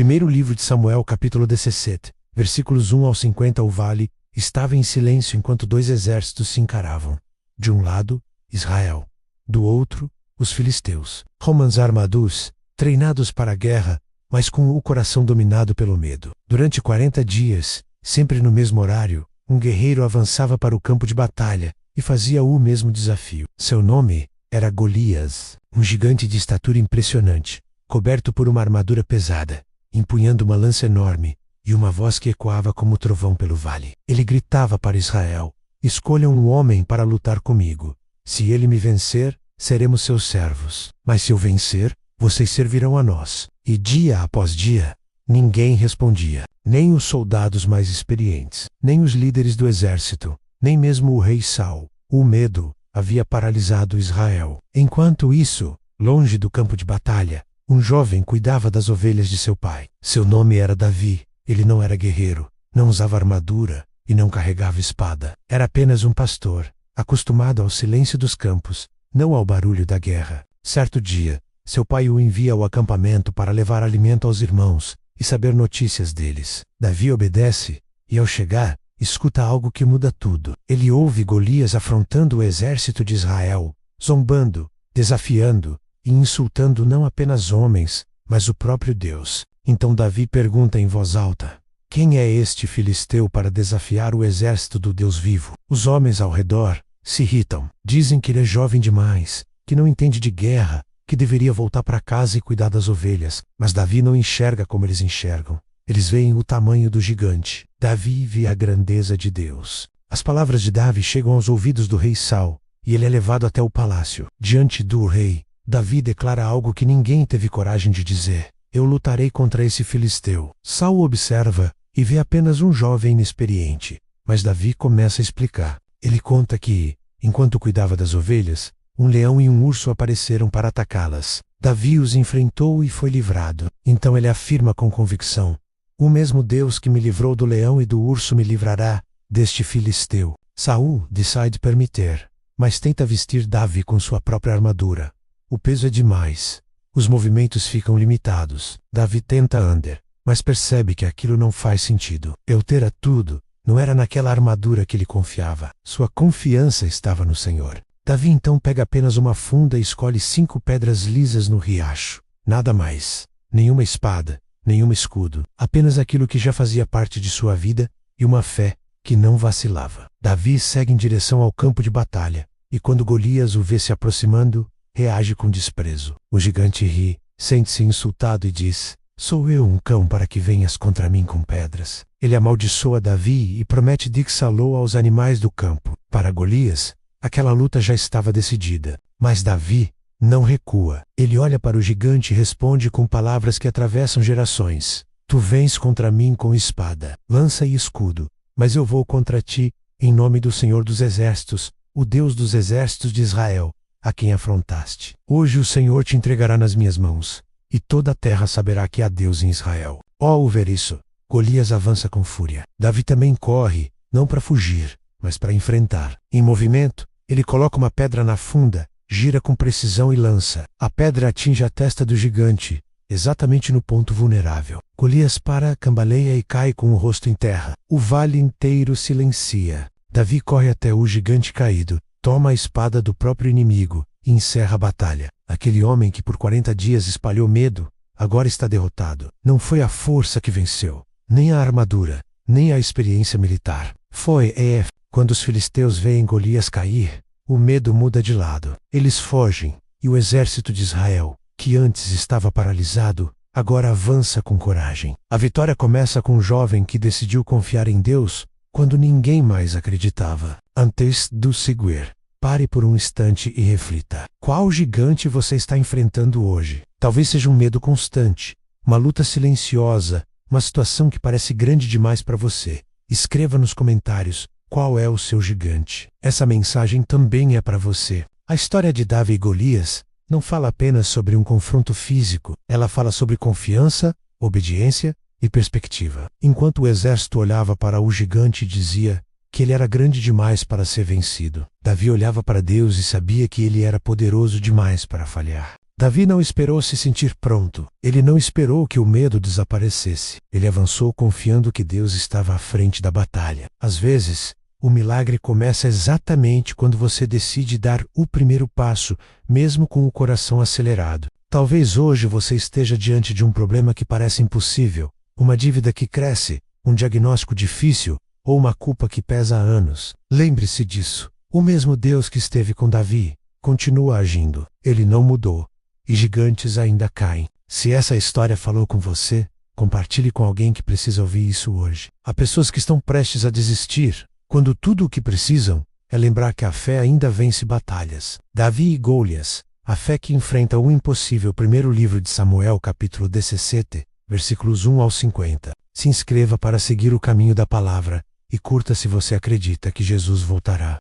Primeiro livro de Samuel, capítulo 17, versículos 1 ao 50. O vale estava em silêncio enquanto dois exércitos se encaravam. De um lado, Israel. Do outro, os filisteus. Homens armados, treinados para a guerra, mas com o coração dominado pelo medo. Durante 40 dias, sempre no mesmo horário, um guerreiro avançava para o campo de batalha e fazia o mesmo desafio. Seu nome era Golias, um gigante de estatura impressionante, coberto por uma armadura pesada, empunhando uma lança enorme e uma voz que ecoava como trovão pelo vale. Ele gritava para Israel: escolham um homem para lutar comigo. Se ele me vencer, seremos seus servos. Mas se eu vencer, vocês servirão a nós. E dia após dia, ninguém respondia. Nem os soldados mais experientes, nem os líderes do exército, nem mesmo o rei Saul. O medo havia paralisado Israel. Enquanto isso, longe do campo de batalha, um jovem cuidava das ovelhas de seu pai. Seu nome era Davi. Ele não era guerreiro, não usava armadura e não carregava espada. Era apenas um pastor, acostumado ao silêncio dos campos, não ao barulho da guerra. Certo dia, seu pai o envia ao acampamento para levar alimento aos irmãos e saber notícias deles. Davi obedece e, ao chegar, escuta algo que muda tudo. Ele ouve Golias afrontando o exército de Israel, zombando, desafiando e insultando não apenas homens, mas o próprio Deus. Então Davi pergunta em voz alta: quem é este filisteu para desafiar o exército do Deus vivo? Os homens ao redor se irritam. Dizem que ele é jovem demais, que não entende de guerra, que deveria voltar para casa e cuidar das ovelhas. Mas Davi não enxerga como eles enxergam. Eles veem o tamanho do gigante. Davi vê a grandeza de Deus. As palavras de Davi chegam aos ouvidos do rei Saul, e ele é levado até o palácio. Diante do rei, Davi declara algo que ninguém teve coragem de dizer: eu lutarei contra esse filisteu. Saul observa e vê apenas um jovem inexperiente. Mas Davi começa a explicar. Ele conta que, enquanto cuidava das ovelhas, um leão e um urso apareceram para atacá-las. Davi os enfrentou e foi livrado. Então ele afirma com convicção: o mesmo Deus que me livrou do leão e do urso me livrará deste filisteu. Saul decide permitir, mas tenta vestir Davi com sua própria armadura. O peso é demais. Os movimentos ficam limitados. Davi tenta andar, mas percebe que aquilo não faz sentido. Eu terá tudo. Não era naquela armadura que ele confiava. Sua confiança estava no Senhor. Davi então pega apenas uma funda e escolhe 5 pedras lisas no riacho. Nada mais. Nenhuma espada, nenhum escudo. Apenas aquilo que já fazia parte de sua vida e uma fé que não vacilava. Davi segue em direção ao campo de batalha, e quando Golias o vê se aproximando, reage com desprezo. O gigante ri, sente-se insultado e diz: sou eu um cão para que venhas contra mim com pedras? Ele amaldiçoa Davi e promete Dixalô aos animais do campo. Para Golias, aquela luta já estava decidida. Mas Davi não recua. Ele olha para o gigante e responde com palavras que atravessam gerações: tu vens contra mim com espada, lança e escudo, mas eu vou contra ti em nome do Senhor dos Exércitos, o Deus dos exércitos de Israel, a quem afrontaste. Hoje o Senhor te entregará nas minhas mãos, e toda a terra saberá que há Deus em Israel. Ao ver isso, Golias avança com fúria. Davi também corre, não para fugir, mas para enfrentar. Em movimento, ele coloca uma pedra na funda, gira com precisão e lança. A pedra atinge a testa do gigante, exatamente no ponto vulnerável. Golias para, cambaleia e cai com o rosto em terra. O vale inteiro silencia. Davi corre até o gigante caído, toma a espada do próprio inimigo e encerra a batalha. Aquele homem que por 40 dias espalhou medo, agora está derrotado. Não foi a força que venceu, nem a armadura, nem a experiência militar. Quando os filisteus veem Golias cair, o medo muda de lado. Eles fogem, e o exército de Israel, que antes estava paralisado, agora avança com coragem. A vitória começa com um jovem que decidiu confiar em Deus quando ninguém mais acreditava. Antes de seguir, pare por um instante e reflita. Qual gigante você está enfrentando hoje? Talvez seja um medo constante, uma luta silenciosa, uma situação que parece grande demais para você. Escreva nos comentários qual é o seu gigante. Essa mensagem também é para você. A história de Davi e Golias não fala apenas sobre um confronto físico, ela fala sobre confiança, obediência e perspectiva. Enquanto o exército olhava para o gigante e dizia que ele era grande demais para ser vencido, Davi olhava para Deus e sabia que ele era poderoso demais para falhar. Davi não esperou se sentir pronto. Ele não esperou que o medo desaparecesse. Ele avançou confiando que Deus estava à frente da batalha. Às vezes, o milagre começa exatamente quando você decide dar o primeiro passo, mesmo com o coração acelerado. Talvez hoje você esteja diante de um problema que parece impossível, uma dívida que cresce, um diagnóstico difícil ou uma culpa que pesa há anos. Lembre-se disso. O mesmo Deus que esteve com Davi continua agindo. Ele não mudou. E gigantes ainda caem. Se essa história falou com você, compartilhe com alguém que precisa ouvir isso hoje. Há pessoas que estão prestes a desistir, quando tudo o que precisam é lembrar que a fé ainda vence batalhas. Davi e Golias, a fé que enfrenta o impossível. Primeiro livro de Samuel, capítulo 17, versículos 1 ao 50. Se inscreva para seguir o caminho da palavra e curta se você acredita que Jesus voltará.